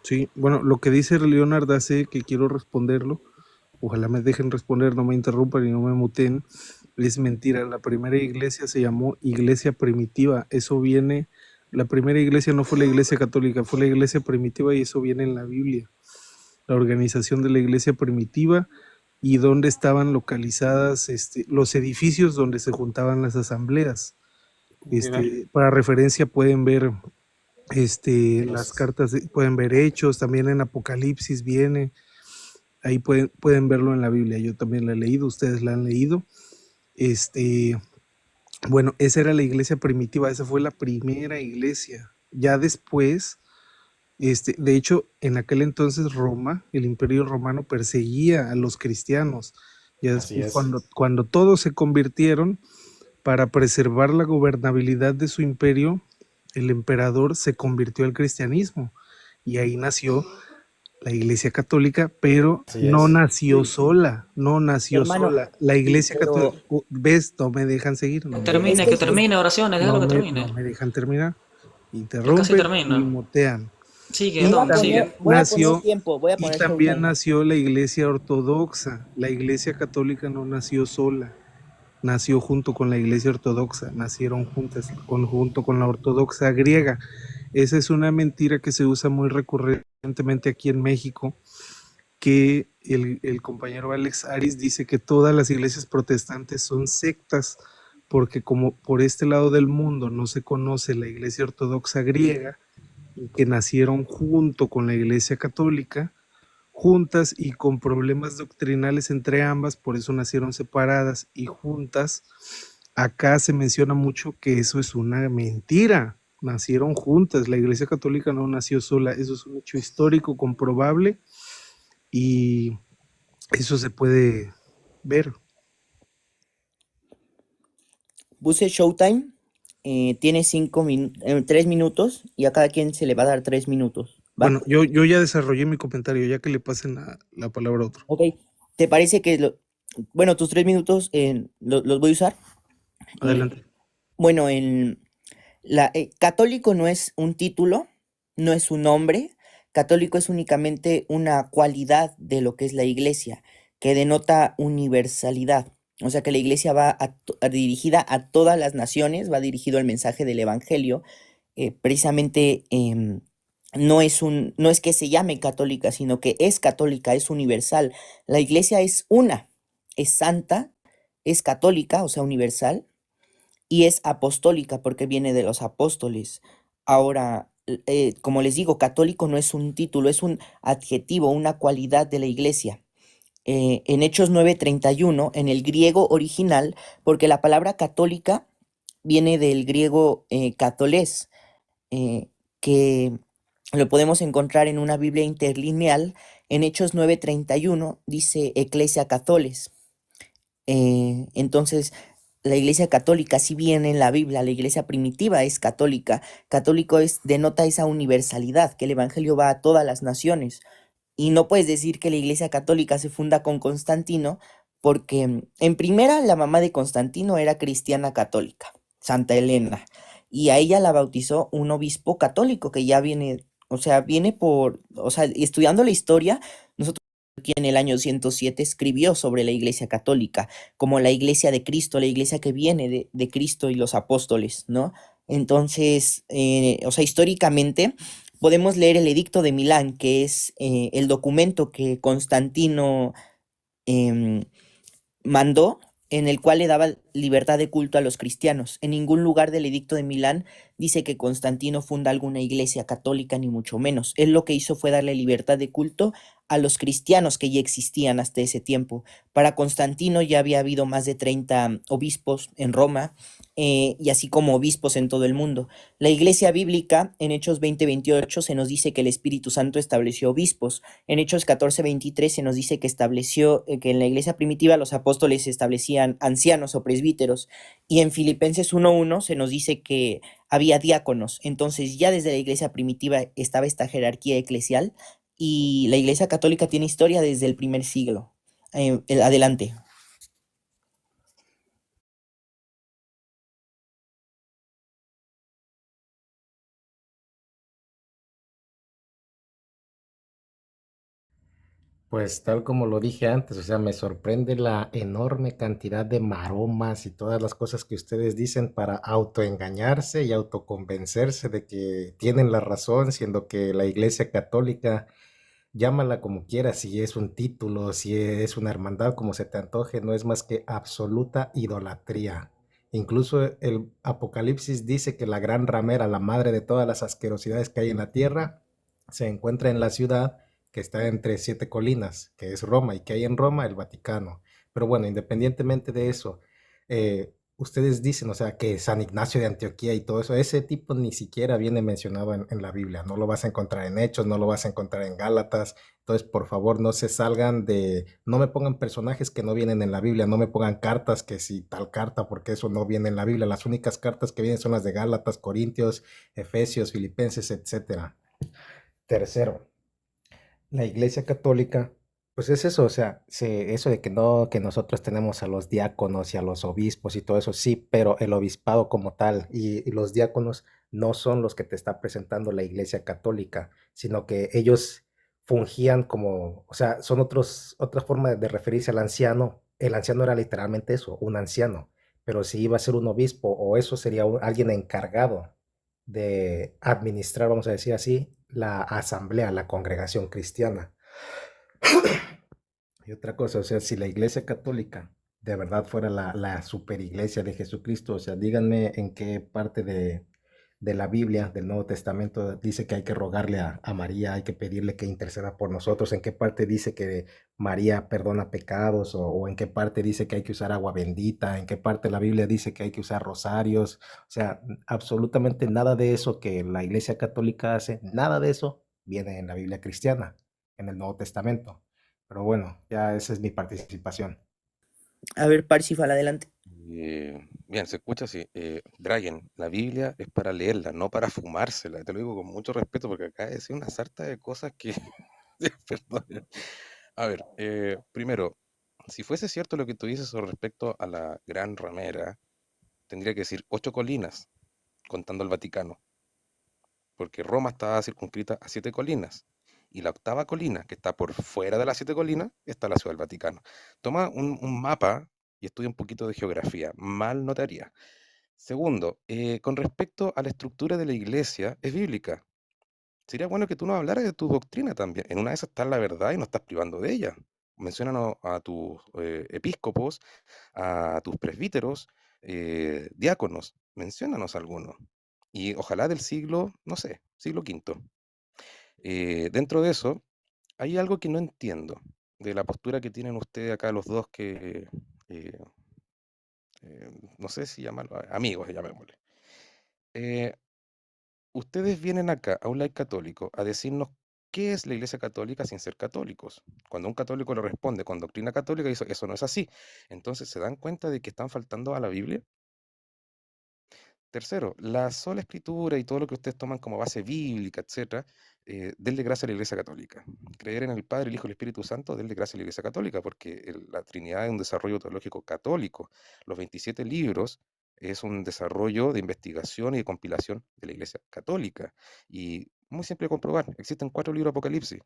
Sí, bueno, lo que dice Leonard hace que quiero responderlo, ojalá me dejen responder, no me interrumpan y no me muteen, es mentira, la primera iglesia se llamó iglesia primitiva, eso viene, la primera iglesia no fue la iglesia católica, fue la iglesia primitiva y eso viene en la Biblia, la organización de la iglesia primitiva y dónde estaban localizadas los edificios donde se juntaban las asambleas. Ya. Para referencia pueden ver las Los, cartas, pueden ver Hechos, también en Apocalipsis viene, ahí pueden verlo en la Biblia, yo también la he leído, ustedes la han leído. Este, bueno, esa era la iglesia primitiva, esa fue la primera iglesia. Ya después, de hecho, en aquel entonces Roma, el Imperio Romano perseguía a los cristianos. Ya así después, es. cuando todos se convirtieron, para preservar la gobernabilidad de su imperio, el emperador se convirtió al cristianismo y ahí nació la Iglesia Católica, pero Así no es. nació sola, no nació Hermano, sola. La sí, Iglesia Católica, pero ves, no me dejan seguir, no me dejan es Termine, que que seguir, termine oraciones, déjalo que no termine. me dejan terminar, Ya casi interrumpen y termina. motean. Sigue, Y voy a Don, poner, sigue. también voy a poner nació, tiempo, voy a y poner también showtime. nació la Iglesia Ortodoxa. La Iglesia Católica no nació sola, nació junto con la Iglesia Ortodoxa, nacieron juntas, junto con la Ortodoxa griega. Esa es una mentira que se usa muy recurrentemente aquí en México, que el compañero Alex Aris dice que todas las iglesias protestantes son sectas, porque como por este lado del mundo no se conoce la iglesia ortodoxa griega, y que nacieron junto con la iglesia católica, juntas y con problemas doctrinales entre ambas, por eso nacieron separadas y juntas. Acá se menciona mucho que eso es una mentira. Nacieron juntas, la Iglesia Católica no nació sola, eso es un hecho histórico comprobable y eso se puede ver. Puse showtime, tiene 3 minutos y a cada quien se le va a dar 3 minutos, ¿va? Bueno, yo ya desarrollé mi comentario, ya que le pasen la palabra a otro. Ok, ¿te parece que bueno, tus 3 minutos los voy a usar? Eh, Adelante. bueno, católico no es un título, no es un nombre. Católico es únicamente una cualidad de lo que es la iglesia, que denota universalidad. O sea que la iglesia va dirigida a todas las naciones, va dirigido al mensaje del evangelio. Precisamente no es que se llame católica, sino que es católica, es universal. La iglesia es una, es santa, es católica, o sea, universal, y es apostólica porque viene de los apóstoles. Ahora, como les digo, católico no es un título, es un adjetivo, una cualidad de la iglesia. En Hechos 9:31, en el griego original, porque la palabra católica viene del griego katolés, eh, que lo podemos encontrar en una Biblia interlineal. En Hechos 9:31 dice Ecclesia Catholes. Entonces, la iglesia católica, si bien en la Biblia la iglesia primitiva es católica, católico denota esa universalidad, que el evangelio va a todas las naciones. Y no puedes decir que la iglesia católica se funda con Constantino, porque en primera la mamá de Constantino era cristiana católica, Santa Elena, y a ella la bautizó un obispo católico que ya viene, o sea, estudiando la historia, nosotros aquí en el año 107 escribió sobre la iglesia católica, como la iglesia de Cristo, la iglesia que viene de Cristo y los apóstoles, ¿no? Entonces, o sea, históricamente podemos leer el Edicto de Milán, que es el documento que Constantino em, mandó, en el cual le daba libertad de culto a los cristianos. En ningún lugar del Edicto de Milán dice que Constantino funda alguna iglesia católica, ni mucho menos. Él lo que hizo fue darle libertad de culto a los cristianos que ya existían hasta ese tiempo. Para Constantino ya había habido más de 30 obispos en Roma, y así como obispos en todo el mundo. La iglesia bíblica, en Hechos 20:28, se nos dice que el Espíritu Santo estableció obispos. En Hechos 14:23 se nos dice que en la iglesia primitiva los apóstoles establecían ancianos o presbíteros. Y en Filipenses 1:1 se nos dice que había diáconos. Entonces ya desde la iglesia primitiva estaba esta jerarquía eclesial, y la iglesia católica tiene historia desde el primer siglo. Adelante. Pues tal como lo dije antes, o sea, me sorprende la enorme cantidad de maromas y todas las cosas que ustedes dicen para autoengañarse y autoconvencerse de que tienen la razón, siendo que la Iglesia Católica, llámala como quieras, si es un título, si es una hermandad, como se te antoje, no es más que absoluta idolatría. Incluso el Apocalipsis dice que la gran ramera, la madre de todas las asquerosidades que hay en la tierra, se encuentra en la ciudad que está entre siete colinas, que es Roma, y que hay en Roma el Vaticano. Pero bueno, independientemente de eso, ustedes dicen, o sea, que San Ignacio de Antioquía y todo eso, ese tipo ni siquiera viene mencionado en la Biblia, no lo vas a encontrar en Hechos, no lo vas a encontrar en Gálatas, entonces por favor no se salgan de, no me pongan personajes que no vienen en la Biblia, no me pongan cartas que si tal carta, porque eso no viene en la Biblia, las únicas cartas que vienen son las de Gálatas, Corintios, Efesios, Filipenses, etcétera. Tercero, la Iglesia Católica, pues es eso, o sea, eso de que no, que nosotros tenemos a los diáconos y a los obispos y todo eso, sí, pero el obispado como tal y los diáconos no son los que te está presentando la Iglesia Católica, sino que ellos fungían como, o sea, son otra forma de referirse al anciano. El anciano era literalmente eso, un anciano, pero si iba a ser un obispo o eso sería alguien encargado de administrar, vamos a decir así, la asamblea, la congregación cristiana. Y otra cosa, o sea, si la Iglesia Católica de verdad fuera la super iglesia de Jesucristo, o sea, díganme en qué parte de la Biblia, del Nuevo Testamento, dice que hay que rogarle a María, hay que pedirle que interceda por nosotros, en qué parte dice que María perdona pecados, o en qué parte dice que hay que usar agua bendita, en qué parte la Biblia dice que hay que usar rosarios, o sea, absolutamente nada de eso que la Iglesia Católica hace, nada de eso viene en la Biblia cristiana, en el Nuevo Testamento. Pero bueno, ya esa es mi participación. A ver, Parsifal, adelante. Bien, se escucha así. Dragon, la Biblia es para leerla, no para fumársela. Te lo digo con mucho respeto porque acá decir una sarta de cosas que... Perdón. A ver, primero, si fuese cierto lo que tú dices con respecto a la Gran Ramera, tendría que decir 8 colinas, contando el Vaticano, porque Roma estaba circunscrita a 7 colinas. Y la octava colina, que está por fuera de las 7 colinas, está la Ciudad del Vaticano. Toma un mapa y estudia un poquito de geografía. Mal no te haría. Segundo, con respecto a la estructura de la iglesia, es bíblica. Sería bueno que tú nos hablaras de tu doctrina también. En una de esas está la verdad y no estás privando de ella. Menciónanos a tus episcopos, a tus presbíteros, diáconos. Menciónanos algunos. Y ojalá del siglo, no sé, siglo quinto. Dentro de eso, hay algo que no entiendo de la postura que tienen ustedes acá los dos que, eh, no sé si llamarlo, amigos, llamémosle. Eh, Ustedes vienen acá a un laic católico a decirnos qué es la Iglesia Católica sin ser católicos. Cuando un católico le responde con doctrina católica, dice, eso no es así. Entonces, ¿se dan cuenta de que están faltando a la Biblia? Tercero, la sola escritura y todo lo que ustedes toman como base bíblica, etcétera, denle gracias a la Iglesia Católica. Creer en el Padre, el Hijo y el Espíritu Santo, denle gracias a la Iglesia Católica, porque la Trinidad es un desarrollo teológico católico. Los 27 libros es un desarrollo de investigación y de compilación de la Iglesia Católica. Y muy simple de comprobar, existen 4 libros de Apocalipsis.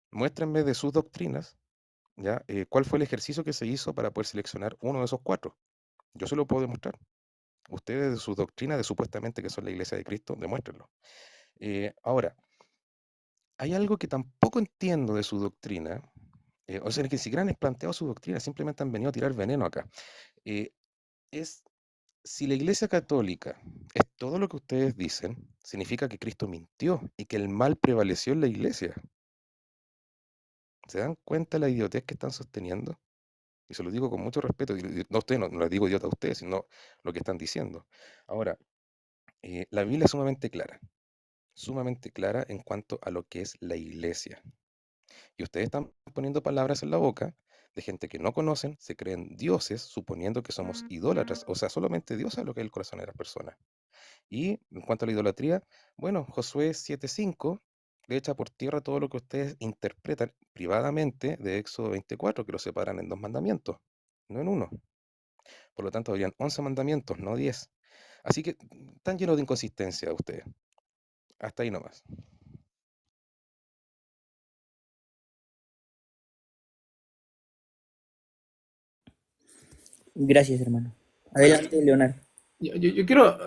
Muéstrenme de sus doctrinas, ¿ya? ¿Cuál fue el ejercicio que se hizo para poder seleccionar uno de esos 4? Yo se lo puedo demostrar. Ustedes de sus doctrinas, de supuestamente que son la Iglesia de Cristo, demuéstrenlo. Ahora, hay algo que tampoco entiendo de su doctrina, o sea, que ni siquiera han planteado su doctrina, simplemente han venido a tirar veneno acá. eh, es, si la Iglesia Católica es todo lo que ustedes dicen, significa que Cristo mintió y que el mal prevaleció en la Iglesia. ¿Se dan cuenta de la idiotez que están sosteniendo? Y se lo digo con mucho respeto, no, ustedes, no les digo idiota a ustedes, sino lo que están diciendo. Ahora, la Biblia es sumamente clara en cuanto a lo que es la iglesia. Y ustedes están poniendo palabras en la boca de gente que no conocen, se creen dioses, suponiendo que somos idólatras. O sea, solamente Dios sabe lo que es el corazón de las personas. Y en cuanto a la idolatría, bueno, Josué 7:5 le echa por tierra todo lo que ustedes interpretan privadamente de Éxodo 24, que lo separan en 2 mandamientos, no en uno. Por lo tanto, habrían 11 mandamientos, no 10. Así que están llenos de inconsistencia ustedes. Hasta ahí nomás. Gracias, hermano. Adelante, Leonardo. Yo quiero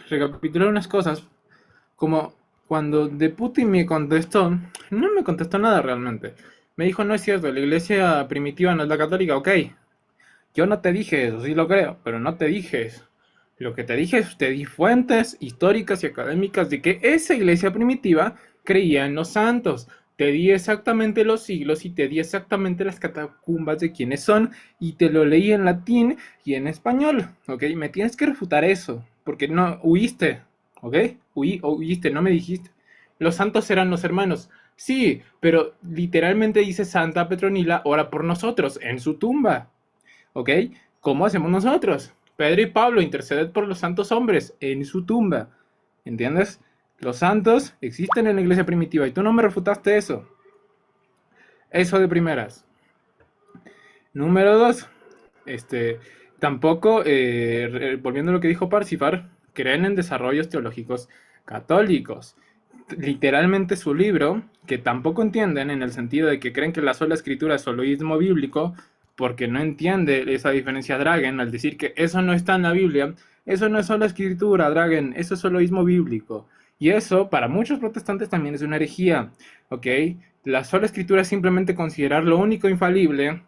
recapitular unas cosas, como cuando de Putin me contestó, no me contestó nada realmente. Me dijo, no es cierto, la iglesia primitiva no es la católica, ok. Yo no te dije eso, sí lo creo, pero no te dije eso. Lo que te dije es, te di fuentes históricas y académicas de que esa iglesia primitiva creía en los santos. Te di exactamente los siglos y te di exactamente las catacumbas de quiénes son y te lo leí en latín y en español, ¿ok? Me tienes que refutar eso, porque no huiste, ¿ok? Huiste, no me dijiste. Los santos eran los hermanos. Sí, pero literalmente dice Santa Petronila, ora por nosotros en su tumba. ¿Ok? ¿Cómo hacemos nosotros? Pedro y Pablo, interceded por los santos hombres en su tumba. ¿Entiendes? Los santos existen en la iglesia primitiva y tú no me refutaste eso. Eso de primeras. Número dos, tampoco, volviendo a lo que dijo Parsifal, creen en desarrollos teológicos católicos. Literalmente su libro, que tampoco entienden en el sentido de que creen que la sola escritura es soloísmo bíblico, porque no entiende esa diferencia Dragen al decir que eso no está en la Biblia, eso no es sola escritura, Dragen, eso es soloísmo bíblico. Y eso, para muchos protestantes, también es una herejía, ¿ok? La sola escritura es simplemente considerar lo único infalible,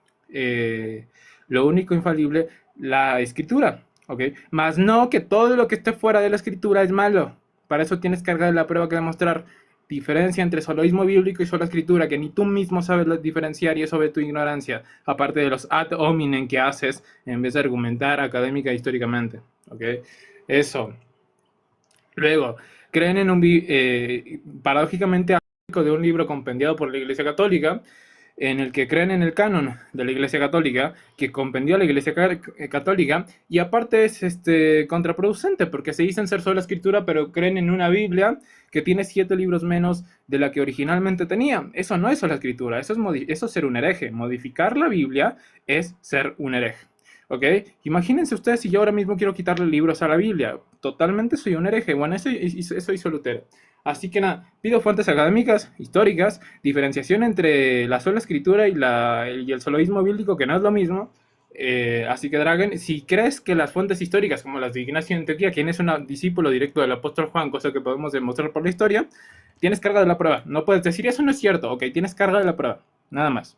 la escritura, ¿ok? Más no que todo lo que esté fuera de la escritura es malo. Para eso tienes carga de la prueba que demostrar diferencia entre soloísmo bíblico y sola escritura, que ni tú mismo sabes diferenciar y eso ve tu ignorancia, aparte de los ad hominem que haces en vez de argumentar académica e históricamente, ¿ok? Eso. Luego, creen en paradójicamente de un libro compendiado por la Iglesia Católica, en el que creen en el canon de la Iglesia Católica, que compendió a la Iglesia Católica, y aparte es contraproducente, porque se dicen ser sola escritura, pero creen en una Biblia que tiene 7 libros menos de la que originalmente tenía. Eso no es sola escritura, eso es ser un hereje. Modificar la Biblia es ser un hereje. ¿Ok? Imagínense ustedes si yo ahora mismo quiero quitarle libros a la Biblia. Totalmente soy un hereje. Bueno, eso hizo Lutero. Así que nada, pido fuentes académicas, históricas, diferenciación entre la sola escritura y el soloísmo bíblico, que no es lo mismo. Así que Dragen, si crees que las fuentes históricas, como las de Ignacio de Antioquía, quien es un discípulo directo del apóstol Juan, cosa que podemos demostrar por la historia, tienes carga de la prueba. No puedes decir eso no es cierto, ok, tienes carga de la prueba, nada más.